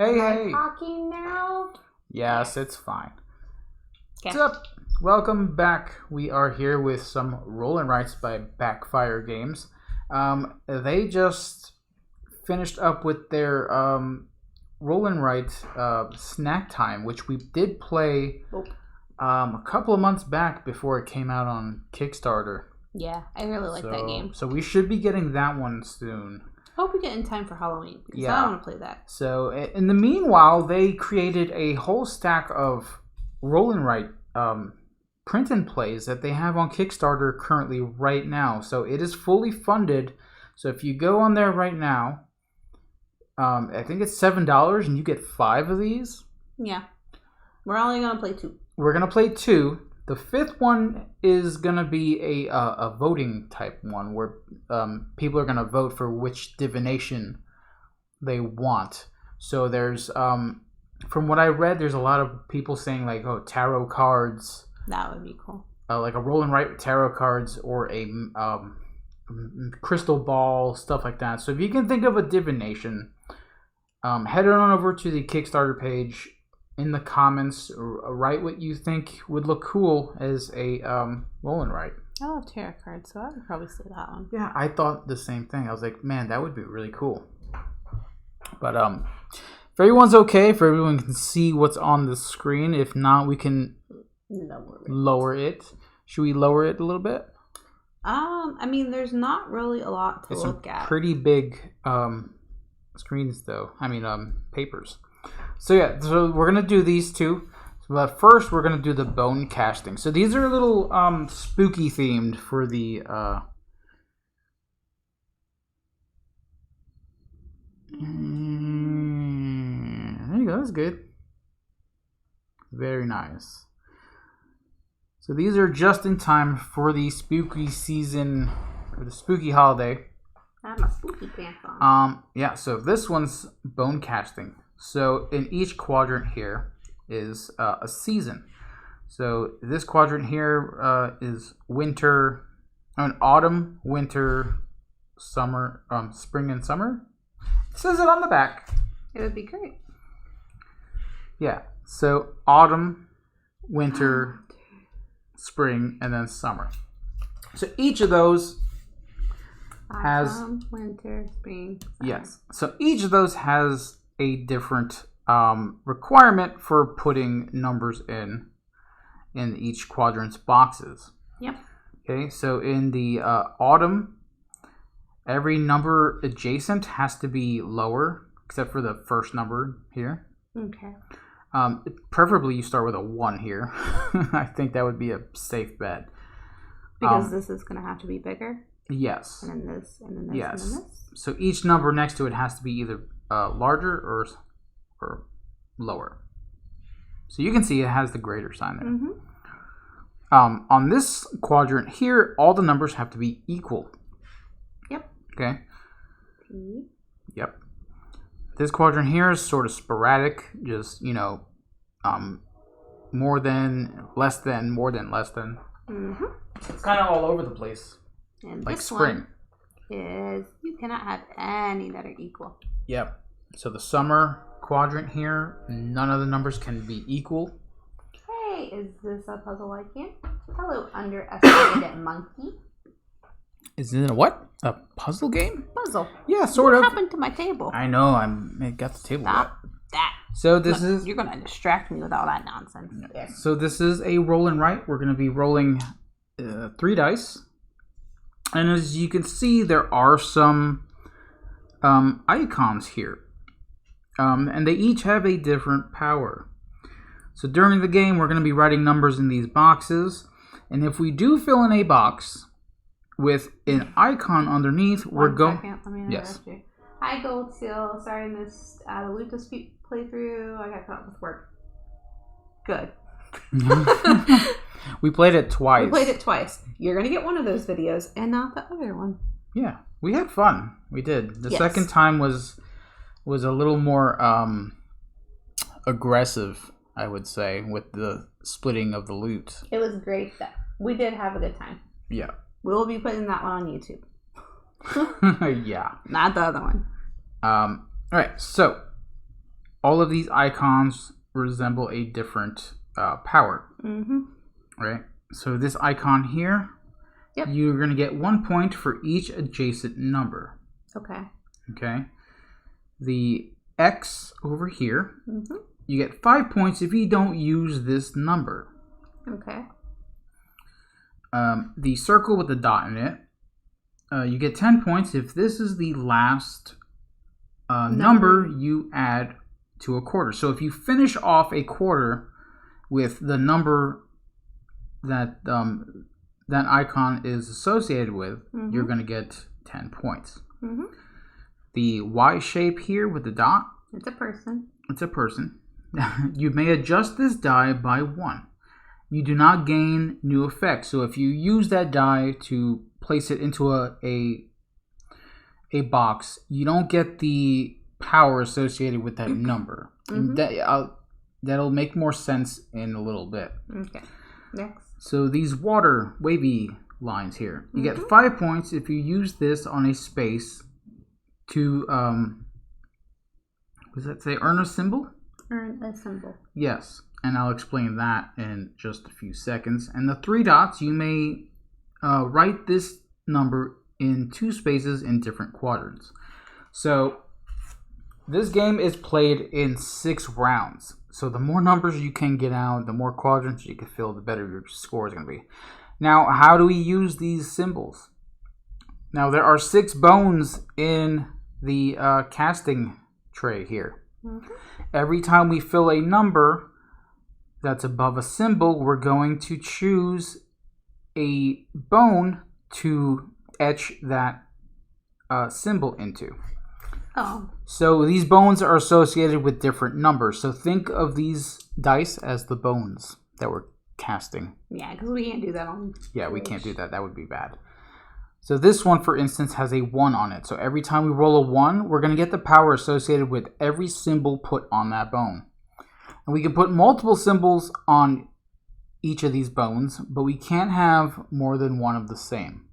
Hey, Am hey. I talking now? Yes, it's fine. Okay. What's up? Welcome back. We are here with some Roll and Rights by Backfire Games. They just finished up with their Roll and Write Snack Time, which we did play a couple of months back before it came out on Kickstarter. Yeah, I really like that game. So we should be getting that one soon. Hope we get in time for Halloween, because I want to play that. So in the meanwhile, they created a whole stack of Roll and Write print and plays that they have on Kickstarter currently right now. So it is fully funded. So if you go on there right now, I think it's $7 and you get 5 of these. Yeah. We're only going to play 2. We're going to play 2. The 5th one is going to be a voting type one where people are going to vote for which divination they want. So there's, from what I read, there's a lot of people saying like, oh, tarot cards. That would be cool. Like a Roll and Write with tarot cards or a crystal ball, stuff like that. So if you can think of a divination, head on over to the Kickstarter page. In the comments, write what you think would look cool as a Roll and Write. I love tarot cards, so I would probably say that one. Yeah, I thought the same thing. I was like, man, that would be really cool. But if everyone's okay, if everyone can see what's on the screen, if not, we can lower it. Should we lower it a little bit? I mean, there's not really a lot to look at. Pretty big screens, though. I mean, papers. So yeah, so we're going to do these two. But first, we're going to do the bone casting. So these are a little spooky themed for the... There you go, that's good. Very nice. So these are just in time for the spooky season, or the spooky holiday. I have my spooky pants on. Yeah, so this one's bone casting. So in each quadrant here is a season. So this quadrant here is winter, autumn, winter, summer, spring and summer. It says it on the back. It would be great. Yeah, so autumn, winter, spring, and then summer. So each of those has... Autumn, winter, spring, summer. Yes, so each of those has a different requirement for putting numbers in each quadrant's boxes. Yep. Okay, so in the autumn, every number adjacent has to be lower, except for the first number here. Okay. Preferably you start with a 1 here. I think that would be a safe bet. Because this is going to have to be bigger? Yes. And then this, and then this, yes. and then this? So each number next to it has to be either larger or lower. So you can see it has the greater sign there. Mm-hmm. On this quadrant here, all the numbers have to be equal. Yep. Okay. P. Yep. This quadrant here is sort of sporadic, just, more than, less than, more than, less than. Mm-hmm. It's kind of all over the place. And like this spring. One is you cannot have any that are equal. Yep. So the summer quadrant here, none of the numbers can be equal. Hey, is this a puzzle I can? Hello, underestimated monkey. Is it a what? A puzzle game? Puzzle. Yeah, sort of. What happened to my table? I know. I got the table. Stop that. So this is... You're going to distract me with all that nonsense. Yeah. So this is a roll and write. We're going to be rolling 3 dice. And as you can see, there are some icons here. And they each have a different power. So during the game, we're going to be writing numbers in these boxes. And if we do fill in a box with an icon underneath, we're going... Let me interrupt you. Hi, Gold Seal. Sorry I missed the Lutus playthrough. I got caught up with work. Good. We played it twice. You're going to get one of those videos and not the other one. Yeah, we had fun. We did. The second time was a little more aggressive, I would say, with the splitting of the loot. It was great. We did have a good time. Yeah. We will be putting that one on YouTube. Yeah. Not the other one. All right, so all of these icons resemble a different power. Right? So this icon here, you're going to get 1 point for each adjacent number. Okay. The X over here, you get 5 points if you don't use this number. The circle with the dot in it, you get 10 points if this is the last number you add to a quarter. So if you finish off a quarter with the number that that icon is associated with, you're going to get 10 points. The Y shape here with the dot, it's a person. It's a person. You may adjust this die by 1. You do not gain new effects. So if you use that die to place it into a box, you don't get the power associated with that number. That'll make more sense in a little bit. Okay. Next. So these water wavy lines here, you get 5 points if you use this on a space to what does that say? Earn a symbol? Earn a symbol. Yes, and I'll explain that in just a few seconds. And the 3 dots, you may write this number in 2 spaces in different quadrants. So this game is played in 6 rounds. So the more numbers you can get out, the more quadrants you can fill, the better your score is going to be. Now, how do we use these symbols? Now, there are 6 bones in the casting tray here. Every time we fill a number that's above a symbol, we're going to choose a bone to etch that symbol into. So these bones are associated with different numbers. So think of these dice as the bones that we're casting. Yeah, because we can't do that on Yeah, we can't do that. That would be bad. So this one, for instance, has a 1 on it. So every time we roll a 1, we're going to get the power associated with every symbol put on that bone. And we can put multiple symbols on each of these bones, but we can't have more than one of the same.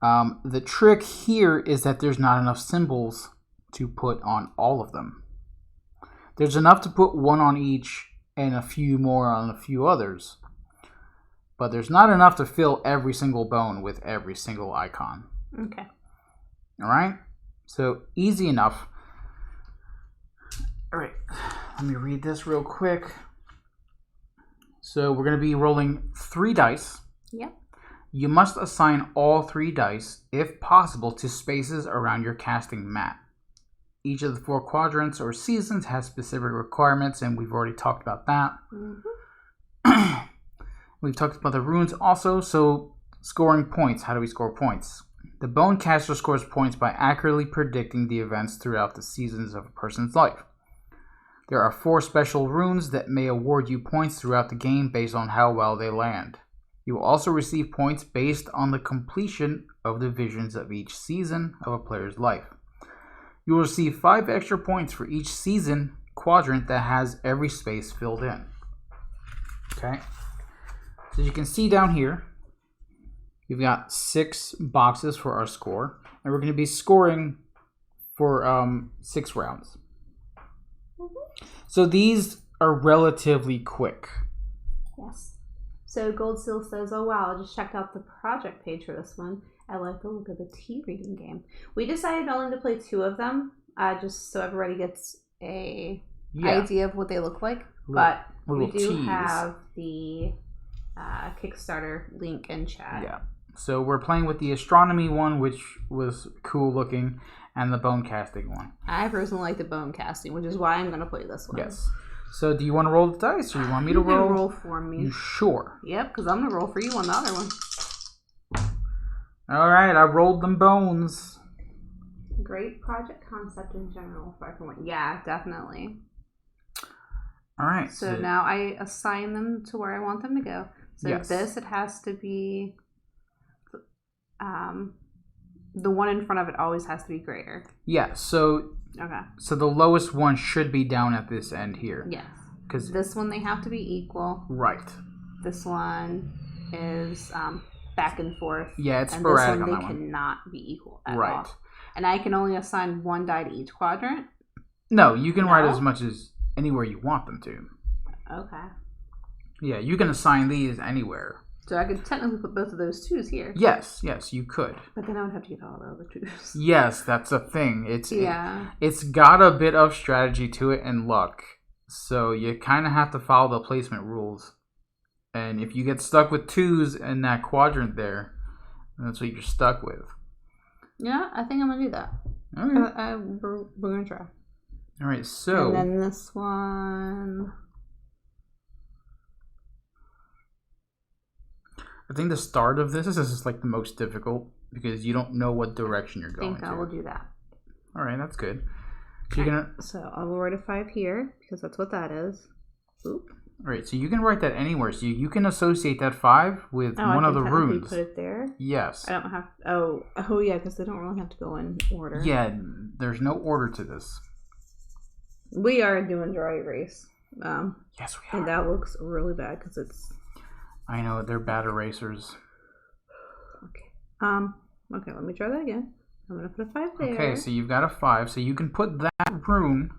The trick here is that there's not enough symbols to put on all of them. There's enough to put 1 on each and a few more on a few others. But there's not enough to fill every single bone with every single icon. All right? So easy enough. All right. Let me read this real quick. So we're going to be rolling 3 dice. You must assign all 3 dice, if possible, to spaces around your casting mat. Each of the 4 quadrants or seasons has specific requirements, and we've already talked about that. We've talked about the runes also. So scoring points. How do we score points? The bone caster scores points by accurately predicting the events throughout the seasons of a person's life. There are 4 special runes that may award you points throughout the game based on how well they land. You will also receive points based on the completion of the visions of each season of a player's life. You will receive 5 extra points for each season quadrant that has every space filled in. Okay? So as you can see down here, we've got 6 boxes for our score, and we're going to be scoring for 6 rounds. So these are relatively quick. Yes. So Gold Seal says, "Oh wow, I just checked out the project page for this one. I like the look of the tea reading game." We decided only to play 2 of them, just so everybody gets a idea of what they look like. But we do have the Kickstarter link in chat. Yeah. So we're playing with the astronomy one, which was cool looking, and the bone casting one. I personally like the bone casting, which is why I'm going to play this one. Yes. So do you want to roll the dice, or you want me to roll? Roll for me. You sure? Yep, because I'm going to roll for you on the other one. All right, I rolled them bones. Great project concept in general. Yeah, definitely. All right. So now I assign them to where I want them to go. So this, it has to be... the one in front of it always has to be greater. Yeah, so... Okay. So the lowest one should be down at this end here. Yes. Because this one, they have to be equal. Right. This one is back and forth. Yeah, it's sporadic on that one. They cannot be equal at all. And I can only assign 1 die to each quadrant. No, you can write No? as much as anywhere you want them to. Okay. Yeah, you can assign these anywhere. So I could technically put both of those 2s here. Yes, you could. But then I would have to get all the other 2s. Yes, that's a thing. Yeah. It's got a bit of strategy to it and luck. So you kind of have to follow the placement rules. And if you get stuck with 2s in that quadrant there, that's what you're stuck with. Yeah, I think I'm going to do that. Okay. We're going to try. All right, so... And then this one... I think the start of this is like the most difficult because you don't know what direction you're going to. I think I will do that. All right, that's good. So, you're gonna... so I will write a 5 here because that's what that is. Oop. All right, so you can write that anywhere. So you can associate that 5 with one of the runes. Put it there. Yes. I don't have. Oh yeah, because they don't really have to go in order. Yeah, there's no order to this. We are doing dry erase. Yes, we are. And that looks really bad because it's. I know they're bad erasers. Okay. Okay. Let me try that again. I'm gonna put a 5 there. Okay, so you've got a 5, so you can put that rune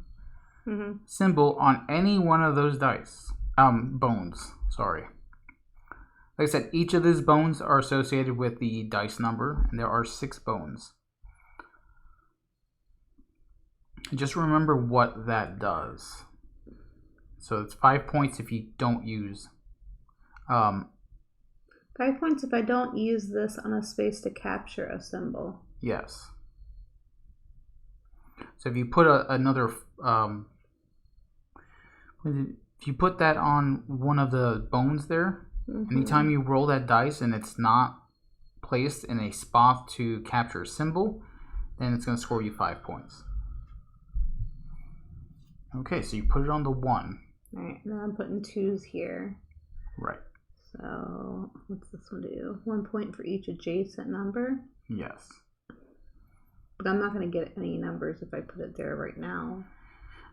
symbol on any one of those dice. Bones. Sorry. Like I said, each of these bones are associated with the dice number, and there are 6 bones. Just remember what that does. So it's 5 points if you don't use. 5 points if I don't use this on a space to capture a symbol. Yes. So if you put another, if you put that on one of the bones there, anytime you roll that dice and it's not placed in a spot to capture a symbol, then it's going to score you 5 points. Okay, so you put it on the 1. All right, now I'm putting 2s here. Right. So what's this one do? 1 point for each adjacent number. Yes. But I'm not going to get any numbers if I put it there right now.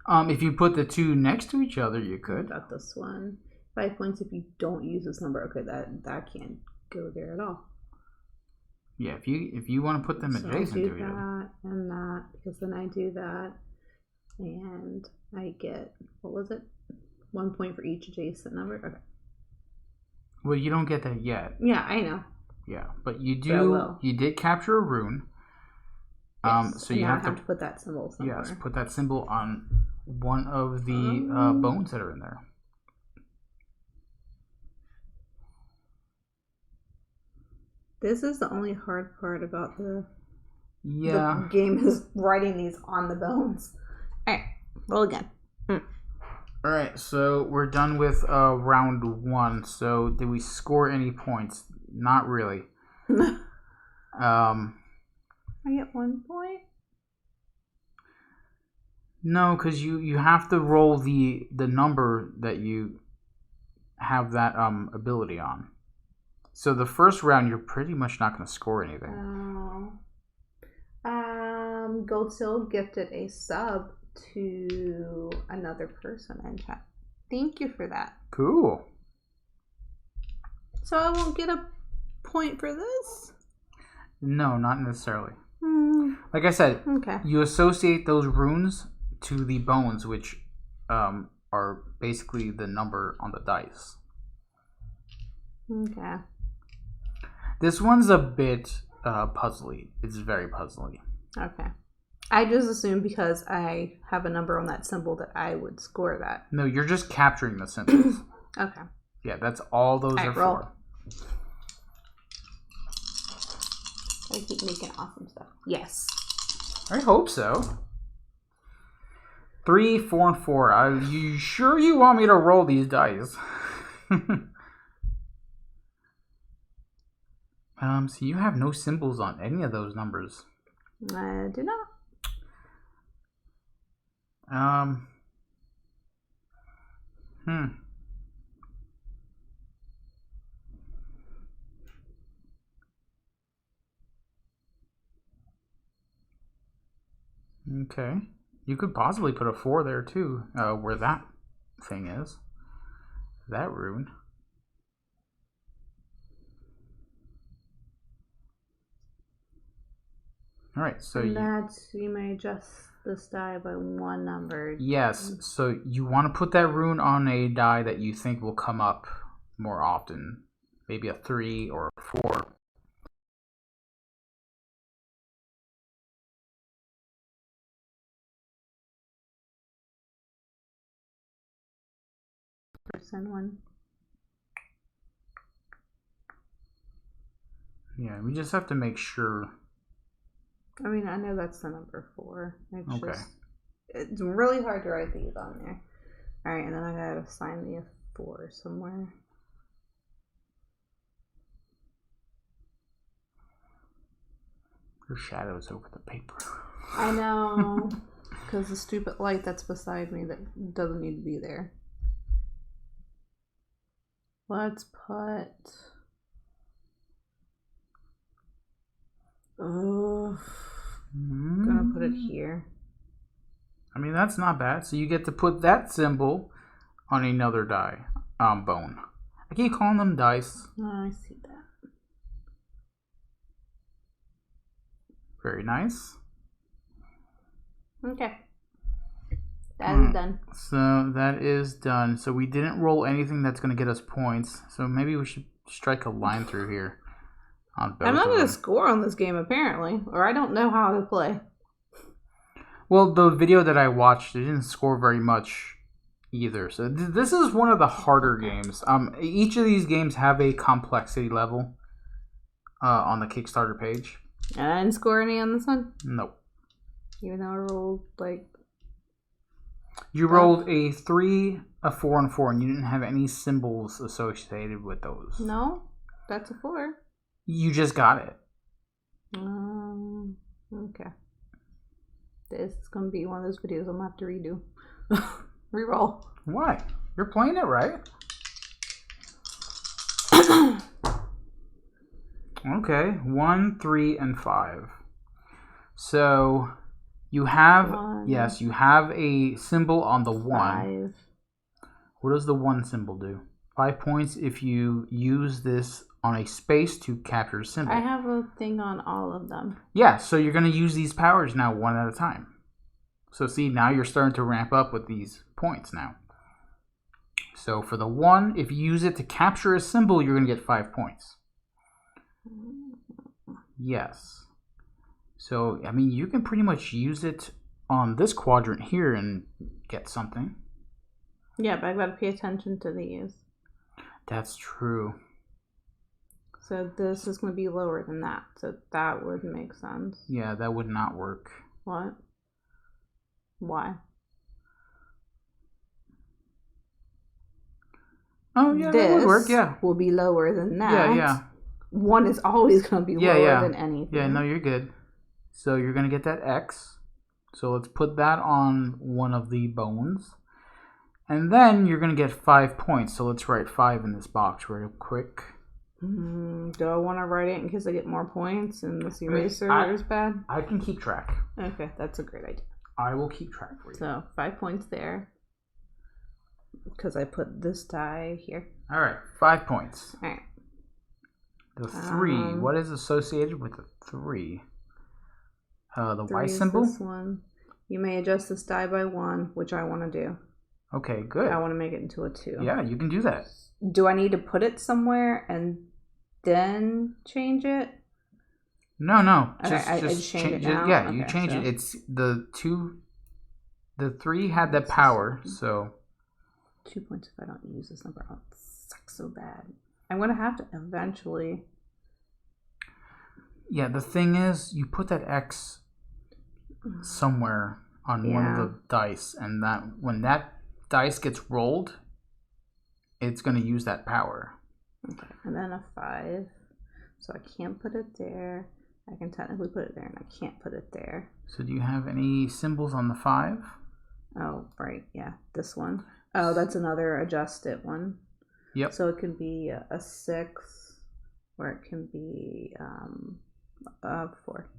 If you put the 2 next to each other, you could. Got this one. 5 points if you don't use this number. Okay, that can't go there at all. Yeah, if you want to put them adjacent to each other. That and that, because then I do that, and I get, what was it? 1 point for each adjacent number. Okay. Well, you don't get that yet. Yeah, I know. Yeah, but you do. You did capture a rune. Yes, so you have to put that symbol somewhere. Yes, put that symbol on one of the bones that are in there. This is the only hard part about the game is writing these on the bones. All right, roll again. All right, so we're done with round 1. So did we score any points? Not really. I get 1 point? No, because you have to roll the number that you have that ability on. So the first round, you're pretty much not going to score anything. Gold Seal gifted a sub to another person in chat. Thank you for that. Cool. So I won't get a point for this? No, not necessarily. Like I said, okay. You associate those runes to the bones, which are basically the number on the dice. Okay. This one's a bit puzzly. It's very puzzly. Okay. I just assumed because I have a number on that symbol that I would score that. No, you're just capturing the symbols. Okay. Yeah, that's all those are roll. for. I keep making awesome stuff. Yes. I hope so. 3, 4, and 4. Are you sure you want me to roll these dice? So you have no symbols on any of those numbers. I do not. Okay. You could possibly put a 4 there too, where that thing is. That rune. All right, so and you may adjust this die by one number. Yes, so you want to put that rune on a die that you think will come up more often. Maybe a 3 or a 4. Percent one. Yeah, we just have to make sure. I mean, I know that's the number 4. Okay. It's really hard to write these on there. Alright, and then I gotta assign the 4 somewhere. Your shadow's over the paper. I know. Because the stupid light that's beside me that doesn't need to be there. Let's put... Oh, I'm gonna put it here. I mean, that's not bad. So you get to put that symbol on another die, bone. I keep calling them dice. Oh, I see that. Very nice. Okay. That is done. So that is done. So we didn't roll anything that's going to get us points. So maybe we should strike a line through here. On both I'm not of going to them. score on this game, apparently. Or I don't know how to play. Well, the video that I watched, it didn't score very much either. So this is one of the harder games. Each of these games have a complexity level on the Kickstarter page. And I didn't score any on this one? Nope. Even though I rolled, You rolled a 3, a 4, and 4, and you didn't have any symbols associated with those. No, that's a 4. You just got it. Okay. This is going to be one of those videos I'm going to have to redo. Reroll. Why? You're playing it right. Okay, 1, 3, and 5. So you have you have a symbol on the 1. 5. What does the 1 symbol do? 5 points if you use this on a space to capture a symbol. I have a thing on all of them. Yeah, so you're going to use these powers now one at a time. So see, now you're starting to ramp up with these points now. So for the 1, if you use it to capture a symbol, you're going to get 5 points. Yes. So, I mean, you can pretty much use it on this quadrant here and get something. Yeah, but I've got to pay attention to these. That's true. So this is going to be lower than that. So that would make sense. Yeah, that would not work. What? Why? Oh, yeah, that would work, yeah. Will be lower than that. Yeah, yeah. 1 is always going to be lower than anything. Yeah, no, you're good. So you're going to get that X. So let's put that on one of the bones. And then you're going to get 5 points. So let's write 5 in this box real quick. Do I want to write it in case I get more points and this eraser is bad? I can keep track. Okay, that's a great idea. I will keep track for you. So 5 points there. Because I put this die here. All right, 5 points. All right. The 3. What is associated with the 3? The 3 Y is symbol? this one. You may adjust this die by 1, which I want to do. Okay, good. I want to make it into a 2. Yeah, you can do that. Do I need to put it somewhere and then change it? No. I just change it now? Yeah, okay, you change it. It's the 2. The 3 had that power, so 2 points if I don't use this number. Oh, it sucks so bad. I'm going to have to eventually. Yeah, the thing is, you put that X somewhere on one of the dice, and that when that dice gets rolled, it's going to use that power. Okay, and then a 5. So I can't put it there. I can technically put it there, and I can't put it there. So do you have any symbols on the 5? Oh, right. Yeah, this one. Oh, that's another adjust it one. Yep. So it could be a 6, or it can be 4.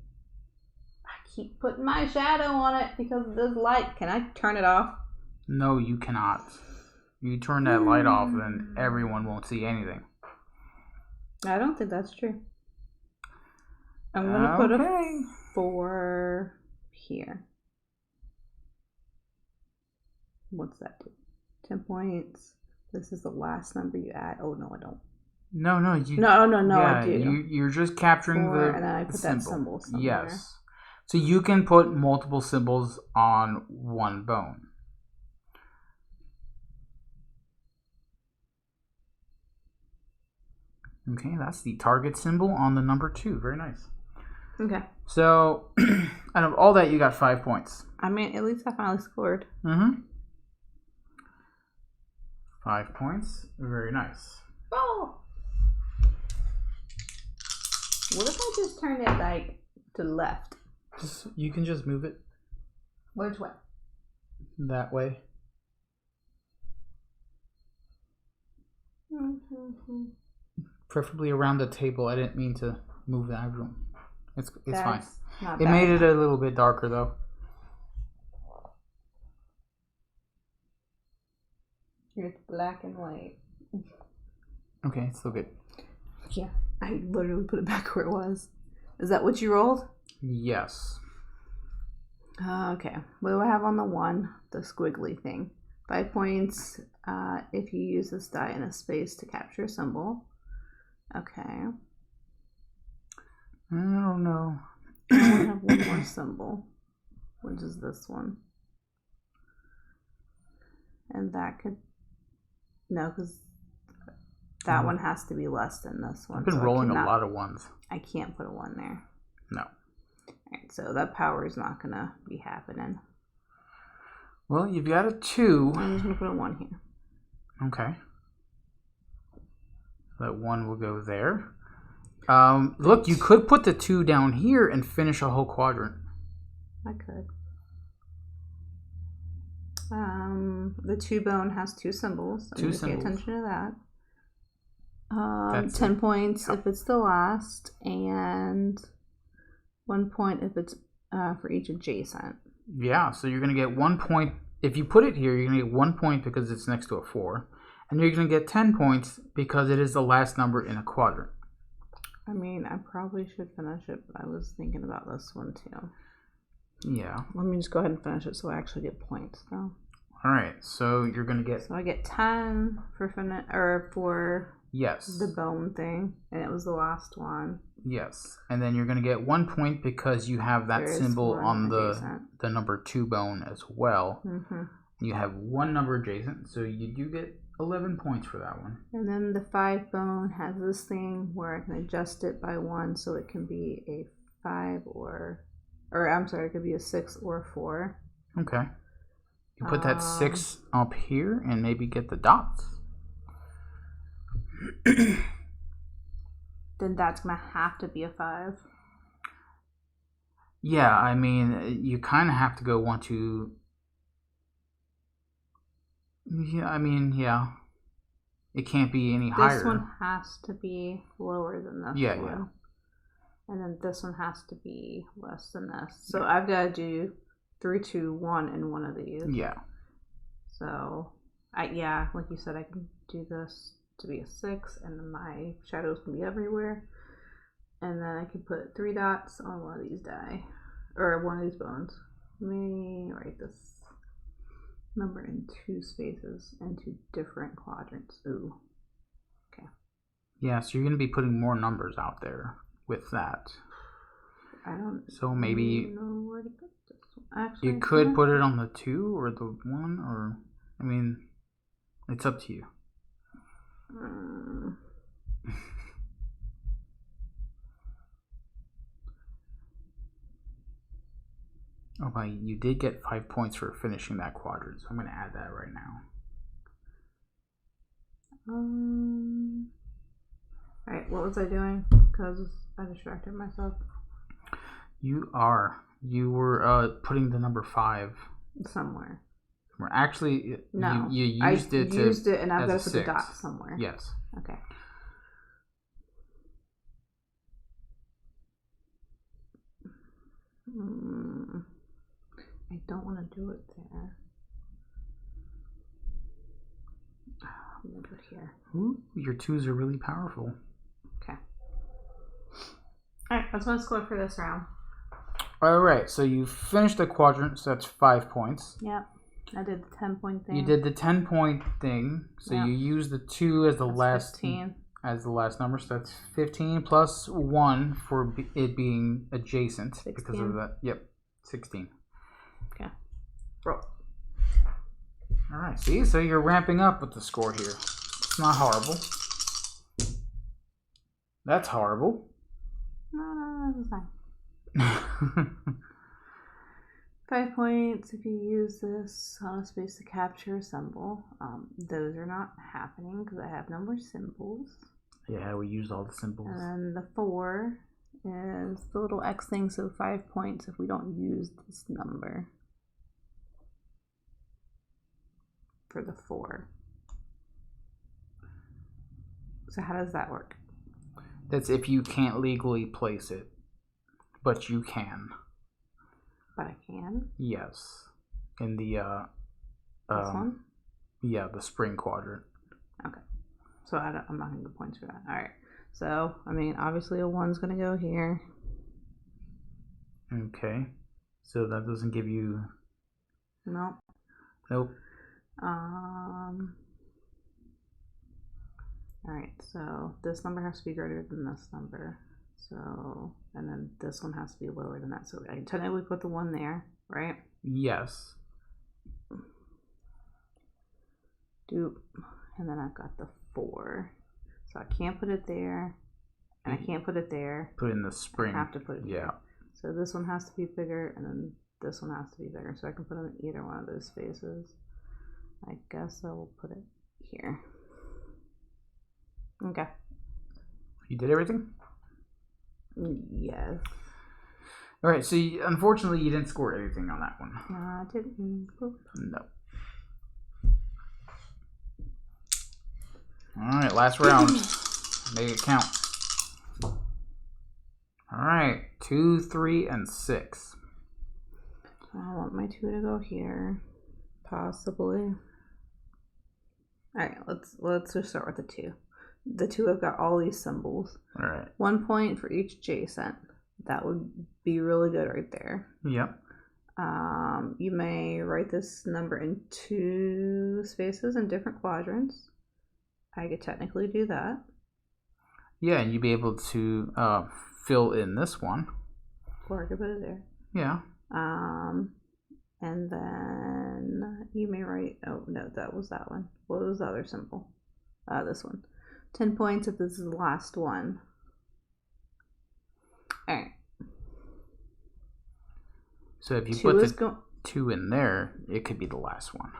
I keep putting my shadow on it because of this light. Can I turn it off? No, you cannot. You turn that light off, then everyone won't see anything. I don't think that's true. I'm gonna put a for here. What's that do? 10 points. This is the last number you add. Oh, no, I don't. No, no, I do. You're just capturing Four, the and then I put that symbol somewhere. Yes. So you can put multiple symbols on one bone. Okay, that's the target symbol on the number 2. Very nice. Okay. So, out of all that, you got 5 points. I mean, at least I finally scored. 5 points. Very nice. Oh! What if I just turn it, like, to the left? You can just move it. Which way? That way. Preferably around the table. I didn't mean to move that room. It's fine. It made it a little bit darker though. Here's black and white. Okay, it's still good. Yeah, I literally put it back where it was. Is that what you rolled? Yes. Okay. What do I have on the 1? The squiggly thing. 5 points if you use this die in a space to capture a symbol. Okay. I don't know. I have one more symbol, which is this one. And that could... No, because that one has to be less than this one. I've been rolling a lot of 1s. I can't put a 1 there. No. Alright, so that power is not going to be happening. Well, you've got a 2. I'm just going to put a 1 here. Okay. That 1 will go there. Look, you could put the 2 down here and finish a whole quadrant. I could. The 2 bone has 2 symbols. So 2 symbols. Pay attention to that. 10 points if it's the last, and 1 point if it's for each adjacent. Yeah, so you're going to get 1 point. If you put it here, you're going to get 1 point because it's next to a 4. And you're going to get 10 points because it is the last number in a quadrant. I mean, I probably should finish it, but I was thinking about this one too. Yeah. Let me just go ahead and finish it so I actually get points, though. All right, so you're going to get... So I get 10 for Yes. The bone thing, and it was the last one. Yes, and then you're going to get 1 point because you have that symbol on the number 2 bone as well. Mm-hmm. You have 1 number adjacent, so you do get 11 points for that one. And then the 5 bone has this thing where I can adjust it by 1, so it can be a 5 it could be a 6 or a 4. Okay. You put that 6 up here and maybe get the dots. Then that's gonna have to be a 5. Yeah, I mean, you kind of have to go 1, 2. Yeah, I mean, yeah. It can't be any higher. This one has to be lower than this one. Yeah. And then this one has to be less than this. So I've got to do 3, 2, 1 in one of these. Yeah. So, like you said, I can do this to be a 6, and then my shadows can be everywhere. And then I can put 3 dots on one of these die, or one of these bones. Let me write this number in 2 spaces and 2 different quadrants. Ooh. Okay. Yeah, so you're going to be putting more numbers out there with that. I don't know where to put this one. Actually, you could put it on the 2 or the 1, or, I mean, it's up to you. Oh, well, you did get 5 points for finishing that quadrant, so I'm going to add that right now. Alright, what was I doing? Because I distracted myself. You were putting the number 5 somewhere. Actually, no, you used it. I used it, and I've got to put the 6. dot somewhere. Yes. Okay. I don't want to do it there. I'm going to do it here. Ooh, your 2s are really powerful. Okay. Alright, that's my score for this round. All right, so you finished the quadrant, so that's 5 points. Yep. I did the 10-point thing. You did the 10-point thing, so Yep. you used the 2 as the last 15. as the last number, so that's 15 plus 1 for it being adjacent 16. because of that. Yep, 16. Okay. Roll. All right, see, so you're ramping up with the score here. It's not horrible. That's horrible. No, this is fine. 5 points if you use this on a space to capture a symbol. Those are not happening because I have no more symbols. Yeah, we used all the symbols. And then the 4 is the little X thing, so 5 points if we don't use this number for the 4. So how does that work? That's if you can't legally place it, but you can. But I can. Yes, in the This one? Yeah, the spring quadrant. Okay. So I'm not going to get points for that. All right. So, I mean, obviously a 1's going to go here. Okay. So that doesn't give you... Nope. Nope. Alright, so this number has to be greater than this number. So, and then this one has to be lower than that. So I technically put the 1 there, right? Yes. Doop. And then I've got the 4. So I can't put it there. And I can't put it there. Put it in the spring. I have to put it here. here. So this one has to be bigger, and then this one has to be bigger. So I can put it in either one of those spaces. I guess I will put it here. Okay. You did everything? Yes. All right, so unfortunately you didn't score anything on that one. I didn't. No. All right, last round. Make it count. All right, 2, 3, and 6. I want my 2 to go here, possibly. All right, let's just start with the 2. The 2 have got all these symbols. All right. 1 point for each adjacent. That would be really good right there. Yep. You may write this number in 2 spaces in different quadrants. I could technically do that. Yeah, and you'd be able to fill in this one. Or I could put it there. Yeah. And then you may write, oh no, that was that one. What was the other symbol? This one. 10 points if this is the last one. Alright. So if you put the 2 in there, it could be the last one.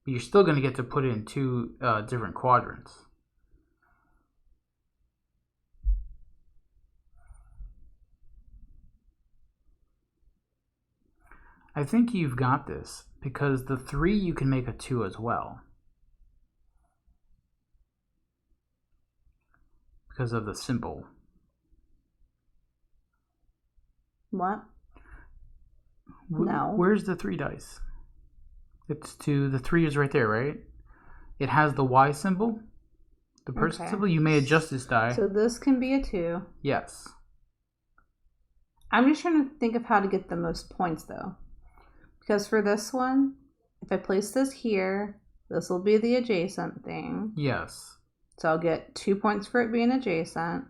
But you're still going to get to put it in 2 different quadrants. I think you've got this, because the 3 you can make a 2 as well. Because of the symbol. What? No. Where's the 3 dice? It's the 3 is right there, right? It has the Y symbol. The person symbol. You may adjust this die. So this can be a 2. Yes. I'm just trying to think of how to get the most points though. Because for this one, if I place this here, this will be the adjacent thing. Yes. So I'll get 2 points for it being adjacent.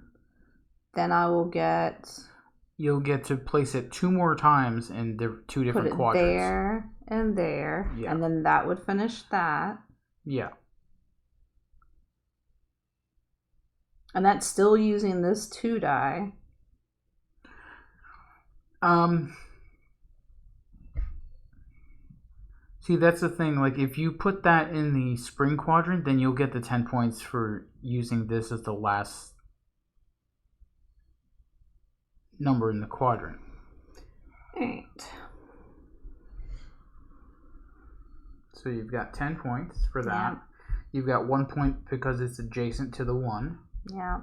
Then I will get... You'll get to place it 2 more times in 2 different quadrants. There and there. Yeah. And then that would finish that. Yeah. And that's still using this 2 die. See, that's the thing. Like, if you put that in the spring quadrant, then you'll get the 10 points for using this as the last number in the quadrant. Alright. So you've got 10 points for that. Yeah. You've got 1 point because it's adjacent to the 1. Yeah.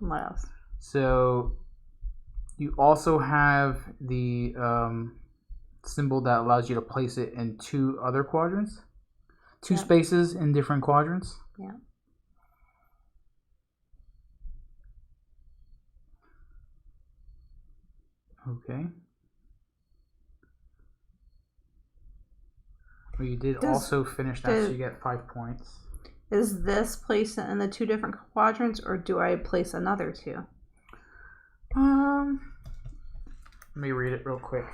What else? So you also have the symbol that allows you to place it in 2 other quadrants. 2 spaces in different quadrants. Yeah. Okay. Well, you did also finish that, so you get 5 points. Is this placed in the 2 different quadrants, or do I place another 2? Let me read it real quick.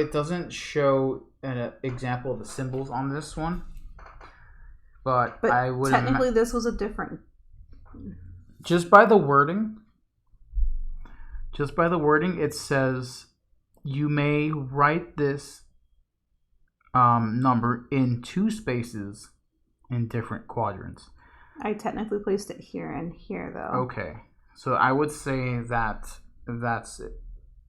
It doesn't show an example of the symbols on this one, but I would technically this was a different. Just by the wording, it says you may write this number in 2 spaces in different quadrants. I technically placed it here and here, though. Okay, so I would say that's it.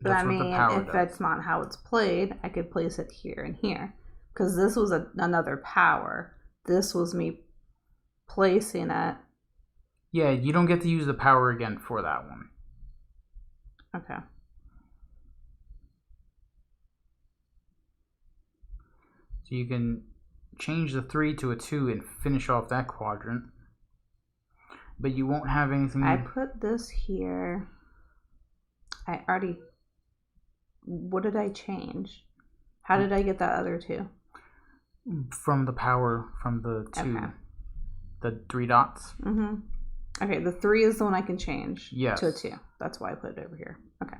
But I mean, if that's not how it's played, I could place it here and here. Because this was another power. This was me placing it. Yeah, you don't get to use the power again for that one. Okay. So you can change the 3 to a 2 and finish off that quadrant. But you won't have anything... I put this here. I already... What did I change? How did I get that other 2? From the power, from the 2. Okay. The 3 dots. Mm-hmm. Okay, the 3 is the one I can change. Yes. To a 2. That's why I put it over here. Okay.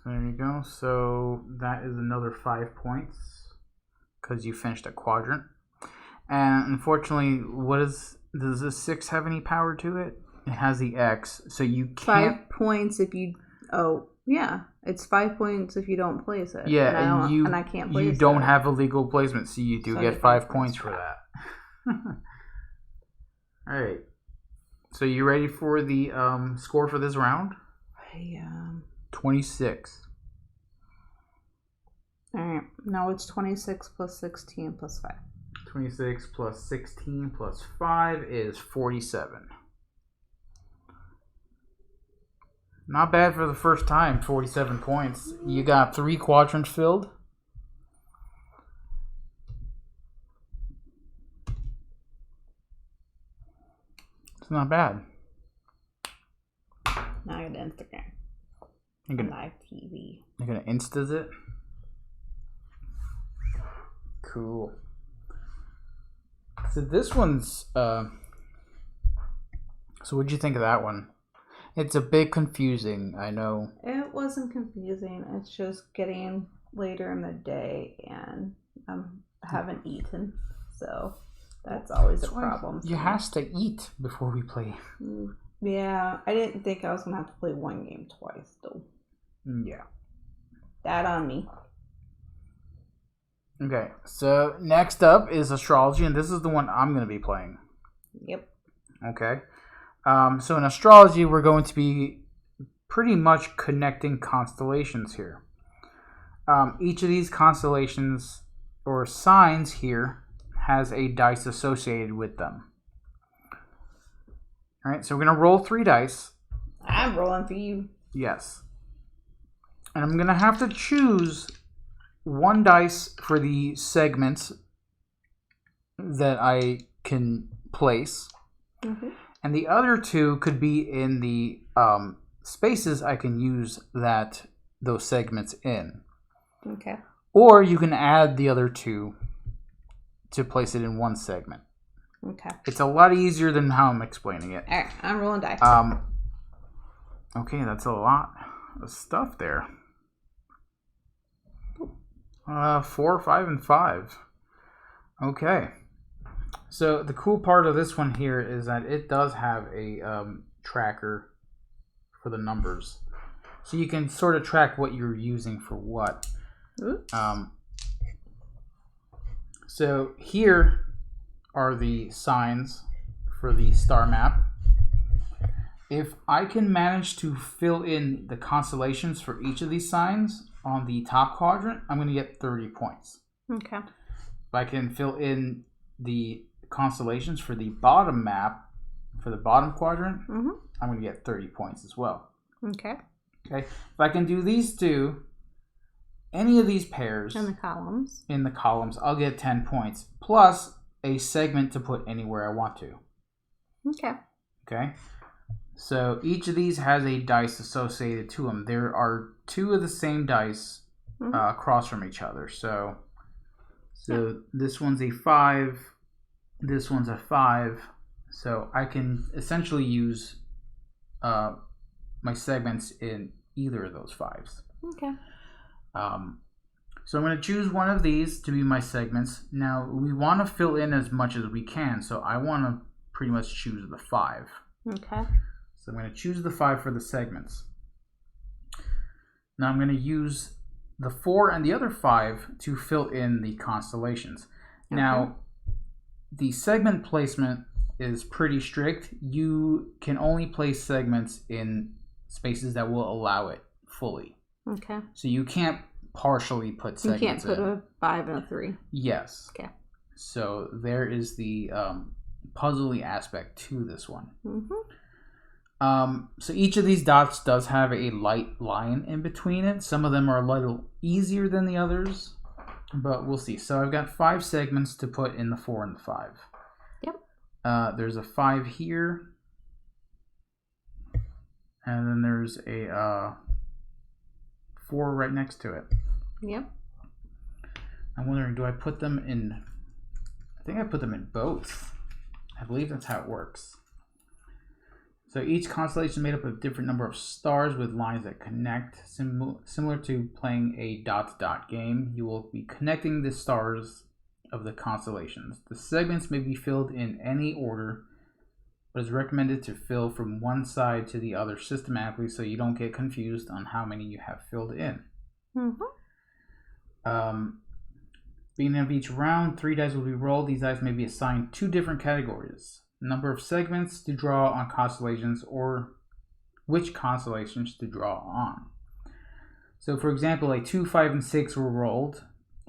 There you go. So that is another 5 points because you finished a quadrant. And unfortunately, does this 6 have any power to it? It has the X, so you can't... 5 points if you... Oh, yeah. It's 5 points if you don't place it. Yeah, and I can't place it. You don't have a legal placement, so you do get 5 points for that. Alright. So you ready for the score for this round? Yeah. 26. Alright. Now it's 26 plus 16 plus 5. 26 plus 16 plus 5 is 47. Not bad for the first time, 47 points. You got 3 quadrants filled. It's not bad. Now I got Instagram. You're gonna, live TV. You're gonna Instas it? Cool. So this one's... So what'd you think of that one? It's a bit confusing, I know. It wasn't confusing. It's just getting later in the day and I haven't eaten. So that's always a problem. You have to eat before we play. Yeah, I didn't think I was going to have to play one game twice, though. Yeah. That on me. Okay, so next up is astrology, and this is the one I'm going to be playing. Yep. Okay. So in astrology, we're going to be pretty much connecting constellations here. Each of these constellations or signs here has a dice associated with them. All right, so we're going to roll 3 dice. I'm rolling for you. Yes. And I'm going to have to choose 1 dice for the segments that I can place. Mm-hmm. And the other 2 could be in the spaces I can use those segments in. Okay. Or you can add the other 2 to place it in 1 segment. Okay. It's a lot easier than how I'm explaining it. All right, I'm rolling dice. Okay, that's a lot of stuff there. 4, 5, and 5. Okay. So the cool part of this one here is that it does have a tracker for the numbers. So you can sort of track what you're using for what. So here are the signs for the star map. If I can manage to fill in the constellations for each of these signs on the top quadrant, I'm going to get 30 points. Okay. If I can fill in the constellations for the bottom map, for the bottom quadrant, I'm going to get 30 points as well. Okay. Okay. If I can do these 2, any of these pairs in the columns, I'll get 10 points plus a segment to put anywhere I want to. Okay. Okay. So each of these has a dice associated to them. There are two of the same dice across from each other. So this one's a 5, this one's a 5. So I can essentially use my segments in either of those 5s. Okay. So I'm going to choose one of these to be my segments. Now we want to fill in as much as we can. So I want to pretty much choose the 5. Okay. So I'm going to choose the 5 for the segments. Now I'm going to use the 4 and the other 5 to fill in the constellations. Okay. Now, the segment placement is pretty strict. You can only place segments in spaces that will allow it fully. Okay. So you can't partially put segments in. You can't put a 5 and a 3. Yes. Okay. So there is the puzzly aspect to this one. So each of these dots does have a light line in between it. Some of them are a little easier than the others, but we'll see. So I've got 5 segments to put in the 4 and the 5. Yep. There's a 5 here, and then there's a 4 right next to it. Yep. I'm wondering, do I put them in? I think I put them in both. I believe that's how it works. So each constellation is made up of a different number of stars with lines that connect. Similar to playing a dot-to-dot game, you will be connecting the stars of the constellations. The segments may be filled in any order, but it's recommended to fill from one side to the other systematically so you don't get confused on how many you have filled in. Beginning of each round, 3 dice will be rolled. These dice may be assigned 2 different categories. Number of segments to draw on constellations, or which constellations to draw on. So for example, a 2, 5, and 6 were rolled.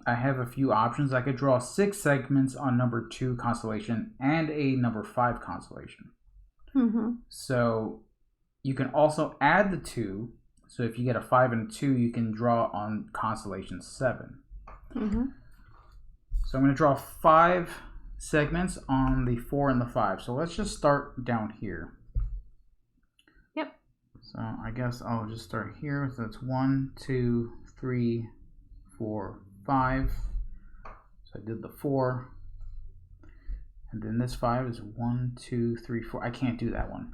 I have a few options. I could draw 6 segments on number 2 constellation and a number 5 constellation. So you can also add the 2. So if you get a 5 and a 2, you can draw on constellation 7. So I'm going to draw 5 segments on the 4 and the 5. So let's just start down here. Yep. So I guess I'll just start here. So that's 1, 2, 3, 4, 5. So I did the 4. And then this 5 is 1, 2, 3, 4. I can't do that one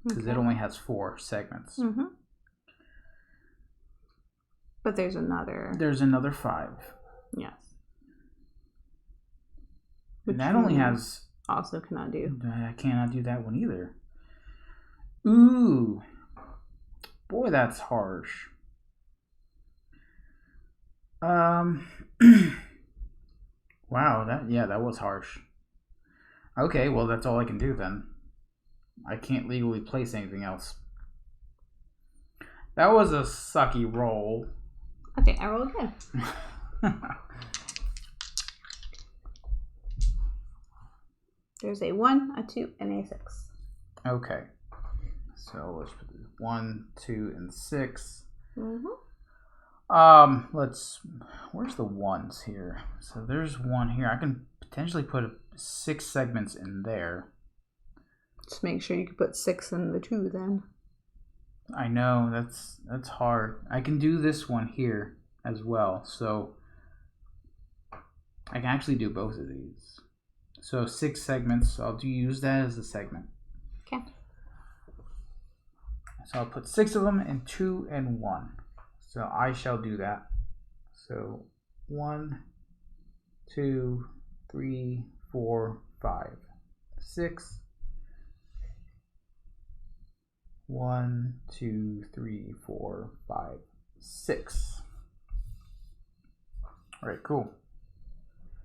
because it only has 4 segments. But there's another. There's another 5. Yes. And that only has... Also cannot do. I cannot do that one either. Ooh. Boy, that's harsh. Wow, that was harsh. Okay, well, that's all I can do then. I can't legally place anything else. That was a sucky roll. Okay, I roll again. There's a 1, a 2, and a 6. Okay. So let's put 1, 2, and 6. Where's the 1s here? So there's 1 here. I can potentially put 6 segments in there. Just make sure you can put 6 in the 2 then. I know, that's hard. I can do this one here as well. So I can actually do both of these. So 6 segments. So I'll use that as a segment. Okay. So I'll put 6 of them in 2 and 1. So I shall do that. So 1, 2, 3, 4, 5, 6. 1, 2, 3, 4, 5, 6. All right, cool.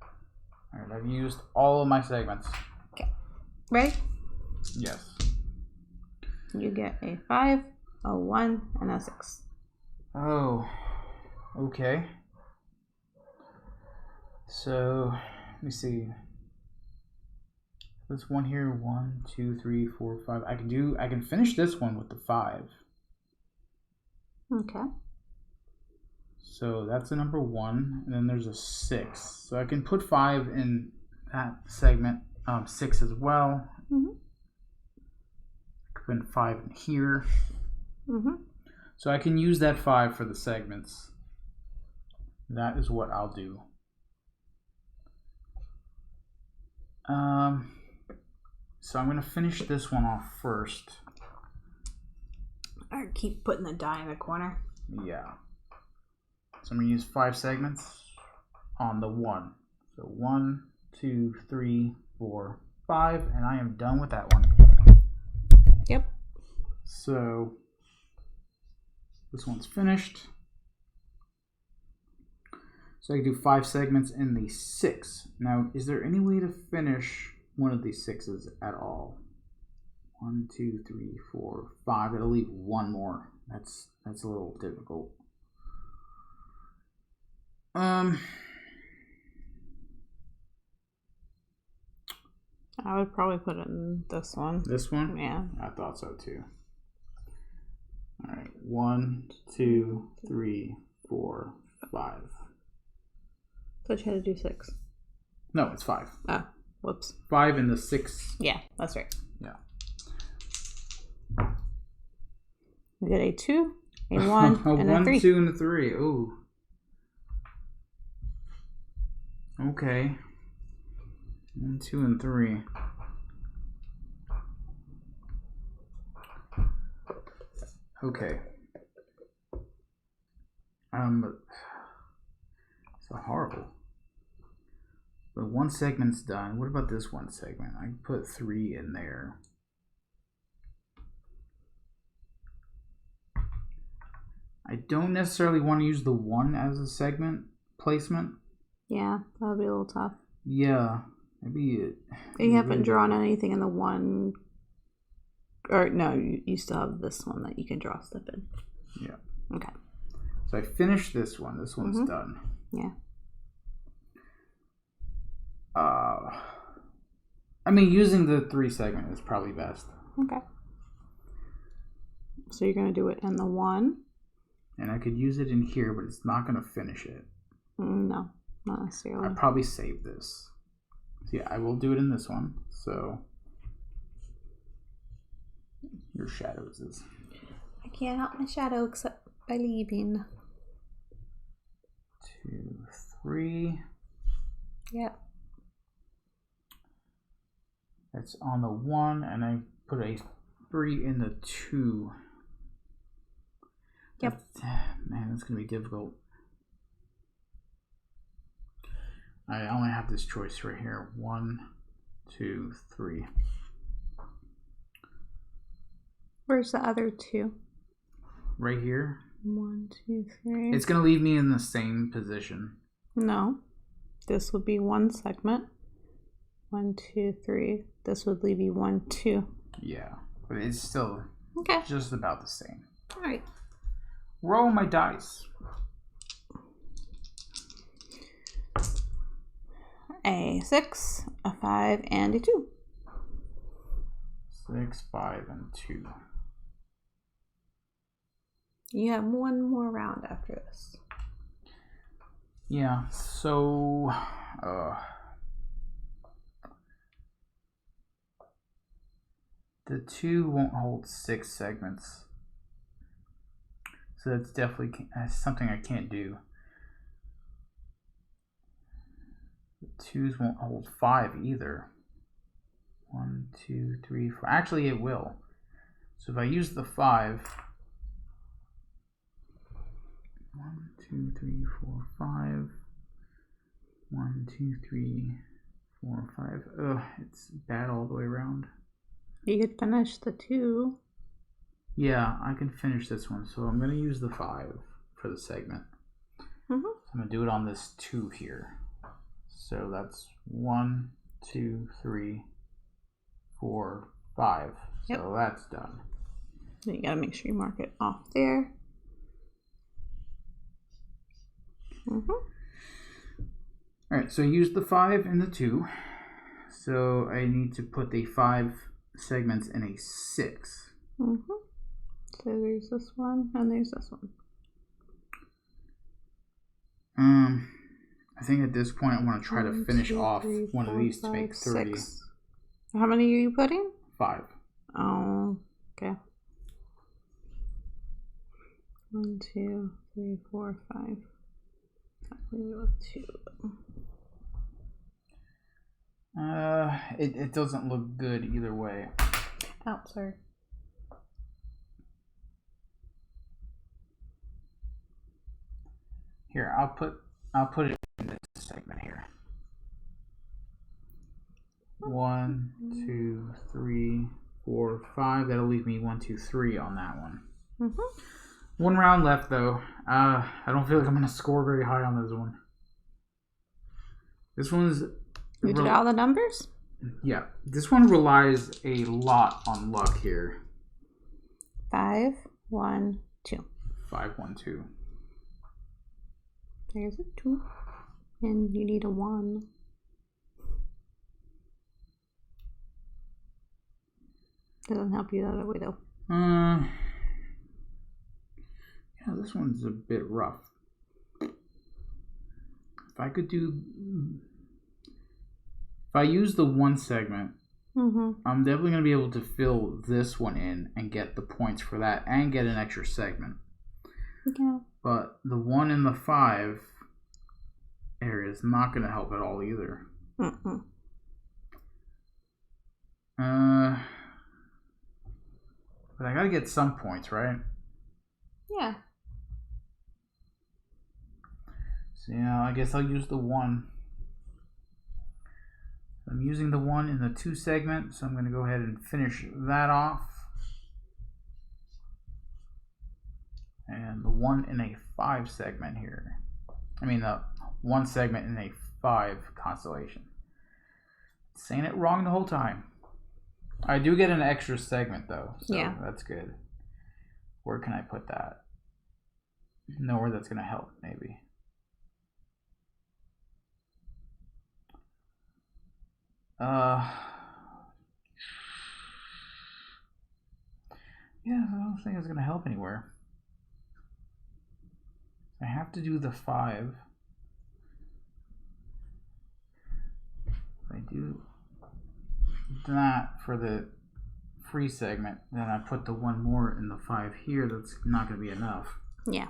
All right, I've used all of my segments. Okay. Ready? Yes. You get a 5, a 1, and a 6. Oh, okay. So, let me see. This one here, 1, 2, 3, 4, 5. I can finish this one with the 5. Okay. So that's a number 1, and then there's a 6. So I can put 5 in that segment, 6 as well. Put in 5 in here. Mm-hmm. So I can use that 5 for the segments. That is what I'll do. So I'm going to finish this one off first. Or keep putting the die in the corner. Yeah. So I'm going to use 5 segments on the 1. So 1, 2, 3, 4, 5, and I am done with that one. Yep. So this one's finished. So I can do 5 segments in the 6. Now, is there any way to finish one of these 6s at all? 1, 2, 3, 4, 5. It'll leave one more. That's a little difficult. I would probably put it in this one. This one? Yeah. I thought so too. All right. 1, 2, 3, 4, 5. Thought you had to do 6. No, it's 5. Oh, whoops. 5 in the 6. Yeah, that's right. Yeah. We get a 2, a 1, and a 3. 1, 2, and a 3. Ooh. Okay. 1, 2, and 3. Okay. So horrible. But one segment's done. What about this one segment? I can put 3 in there. I don't necessarily want to use the 1 as a segment placement. Yeah, that would be a little tough. Yeah, maybe. You haven't drawn anything in the 1. Or no, you still have this one that you can draw stuff in. Yeah. Okay. So I finished this one. This one's done. Yeah. I mean, using the 3 segment is probably best. Okay. So you're going to do it in the 1. And I could use it in here, but it's not going to finish it. No, not necessarily. I'd probably save this. So yeah, I will do it in this one. So your shadows is. I can't help my shadow except by leaving. 2, 3. Yep. That's on the 1, and I put a 3 in the 2. Yep. Man, that's going to be difficult. I only have this choice right here. 1, 2, 3. Where's the other 2? Right here. 1, 2, 3. It's going to leave me in the same position. No. This would be 1 segment. 1, 2, 3. This would leave you 1, 2. Yeah, but it's still just about the same. All right. Roll my dice. A 6, a 5, and a 2. 6, 5, and 2. You have one more round after this. Yeah, so the 2 won't hold 6 segments. So that's definitely something I can't do. The 2s won't hold 5 either. 1, 2, 3, 4. Actually, it will. So if I use the 5. 1, 2, 3, 4, 5. 1, 2, 3, 4, 5. Ugh, it's bad all the way around. You could finish the 2. Yeah, I can finish this one. So I'm going to use the 5 for the segment. So I'm going to do it on this 2 here. So that's 1, 2, 3, 4, 5. Yep. So that's done. You got to make sure you mark it off there. All right, so use the 5 and the 2. So I need to put the 5 segments in a 6. So there's this one and there's this one. I think at this point I want to try to finish off one of these to make 30. 6. How many are you putting? 5. Oh, Okay. 1, 2, 3, 4, 5. Leave it with 2. It doesn't look good either way. Oh, sorry. Here, I'll put it in this segment here. 1, 2, 3, 4, 5. That'll leave me 1, 2, 3 on that one. Mm-hmm. One round left though. I don't feel like I'm gonna score very high on this one. This one's. You did all the numbers? Yeah, this one relies a lot on luck here. 5, 1, 2. 5, 1, 2. There's a 2. And you need a 1. Doesn't help you the other way though. Yeah, this one's a bit rough. If I use the 1 segment, I'm definitely going to be able to fill this one in and get the points for that and get an extra segment. Yeah. But the 1 and the 5 area is not going to help at all either. But I got to get some points, right? Yeah. So, I guess I'll use the 1. I'm using the 1 in the 2 segment, so I'm going to go ahead and finish that off. And the 1 in a 5 segment here. I mean, the 1 segment in a 5 constellation. Saying it wrong the whole time. I do get an extra segment though, so yeah, that's good. Where can I put that? Nowhere that's going to help, maybe. Yeah, I don't think it's going to help anywhere. I have to do the 5. If I do that for the free segment, then I put the 1 more in the 5 here. That's not going to be enough. Yeah.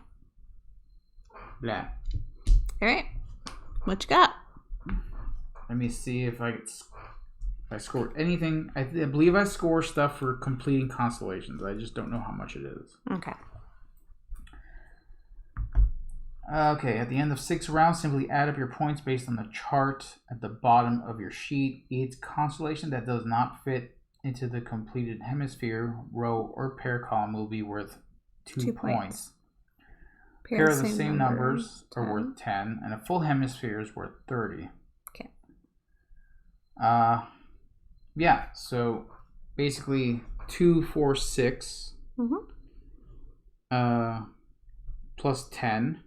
Blah. All right. What you got? Let me see if I scored anything. I believe I score stuff for completing constellations. I just don't know how much it is. Okay. Okay, at the end of 6 rounds, simply add up your points based on the chart at the bottom of your sheet. Each constellation that does not fit into the completed hemisphere, row, or pair column will be worth 2 points. Pair of the same numbers are worth 10, and a full hemisphere is worth 30. Okay. Yeah, so basically 2, 4, 6 plus 10.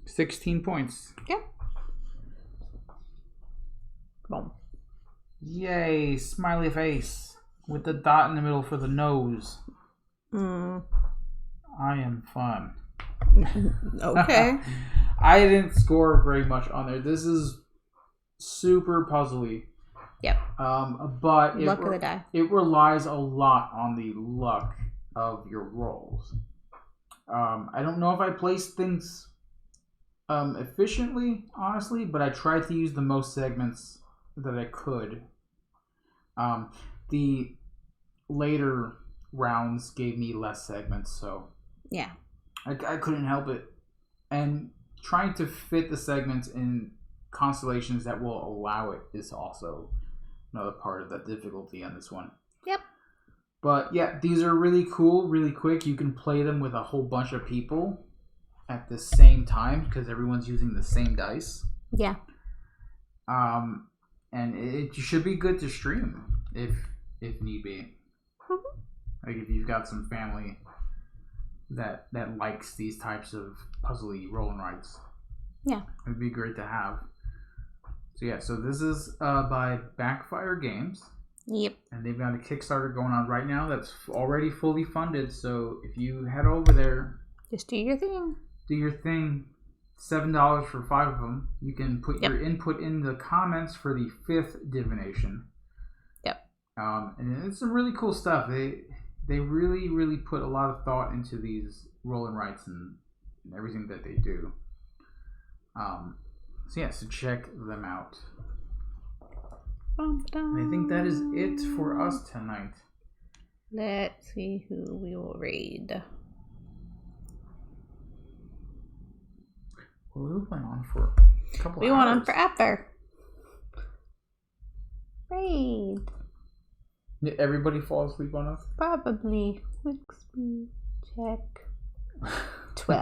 16 points. Yeah. Boom. Yay, smiley face with the dot in the middle for the nose. I am fun. Okay. I didn't score very much on there. This is super puzzly. Yep. But luck of the die. It relies a lot on the luck of your rolls. I don't know if I placed things efficiently, honestly, but I tried to use the most segments that I could. The later rounds gave me less segments, so yeah, I couldn't help it. And trying to fit the segments in constellations that will allow it is also another part of the difficulty on this one. Yep. But yeah, these are really cool, really quick. You can play them with a whole bunch of people at the same time because everyone's using the same dice. Yeah. And it should be good to stream if need be. Like if you've got some family that likes these types of puzzly roll and writes. Yeah. It'd be great to have. So yeah, so this is by Backfire Games. Yep. And they've got a Kickstarter going on right now that's already fully funded. So if you head over there, just do your thing. Do your thing. $7 for 5 of them. You can put your input in the comments for the 5th divination. Yep. And it's some really cool stuff. They really put a lot of thought into these roll and writes and everything that they do. So check them out. And I think that is it for us tonight. Let's see who we will raid. Well, we went on for a couple We hours. went on forever. Raid. Did everybody fall asleep on us? Probably. Check. 12.